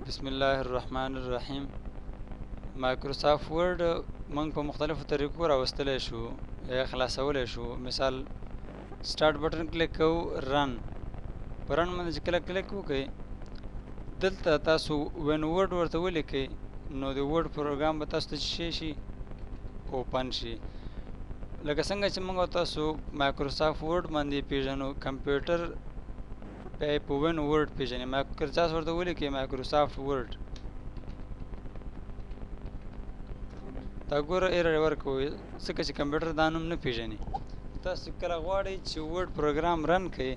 بسم الله الرحمن الرحیم. مایکروسافټ ورډ موږ په مختلفو طریقو راوستلی شو یا خلاصولی شو. مثال سٹارټ بټن کلیک کوو، رن. په رن باندې چې کله کلیک وکړئ دلته تاسو وین ورډ ورته ولیکئ نو د ورډ پروګرام به تاسو ته څه شي اوپن شي. لکه څنګه چې موږ تاسو مایکروسافټ ورډ باندې پیژنو کمپیوټر بیا په وین ورډ پیژني. تاسو ورته ولیکئ مایکروسافټ ورډ، دا ګوره ایرر ورکوي ځکه چې کمپیوټر دا نوم نه پیژني. تاسو کله غواړئ چې ورډ پروګرام رن کړئ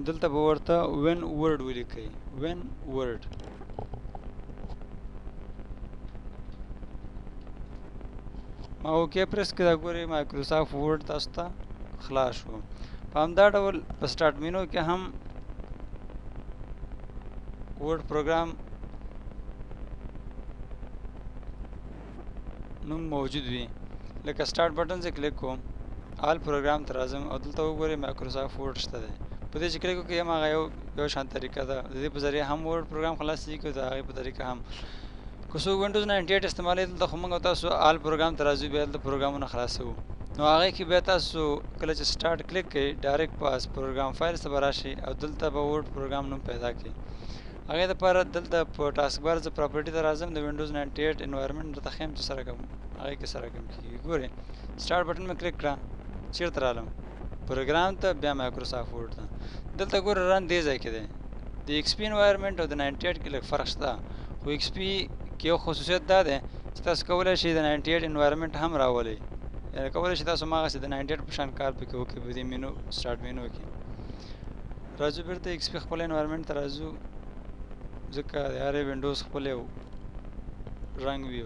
دلته به ورته وین ورډ ولیکئ، وین ورډ. ما اوکې پرس کړه، ګورئ مایکروسافټ ورډ تاسو ته خلاص شو. په همدا ډول په سٹارټ مینو کې هم ورډ پروګرام نوم موجود وي. لکه سٹارټ بټن څخه کلیک کوم، آل پروګرام ته راځم او دلته وګورئ مایکروسافټ ورډ شته دی. په دې چې کلیک وکړئ هماغه یو شان طریقه ده. د دې په ذریعه هم ورډ پروګرام خلاصېږي او د هغې په طریقه هم. که څوک وینډوز 98 استعمالوي دلته خو موږ تاسو آل پروګرام ته راځو، بیا دلته پروګرامونه خلاصوو. نو هغې کې بیا تاسو کله چې سٹارټ کلیک کړئ ډایرکټ پاس پروګرام فایل ته به راشئ او دلته به ورډ پروګرام نوم پیدا کړئ. هغې دپاره دلته په ټاسک بار زه پراپرټي ته راځم، د وینډوز 98 انوایرمنټ درته ښیم چې سره کوم هغې کې سره کوم کېږي. ګورئ سٹارټ بټن مې کلیک کړه، چېرته رالم پروګرام ته، بیا مایکروسافټ ورډ ته. دلته ګوره رن دې ځای کې دی. د ایکس پي انوایرمنټ او د 98 کې لږ فرق شته، خو ایکس پي کې یو خصوصیت دا دی چې تاسو کولی شئ د 98 انوایرمنټ هم راولئ، یعنې کولی شئ تاسو هماغسې د 98 په شان کار پکې وکړئ. په دې مینو سٹارټ مینو کې راځو بېرته ایکس پي خپل انوایرمنټ ته راځو، ځکه د هرې وینډوز خپل یو رنګ وي.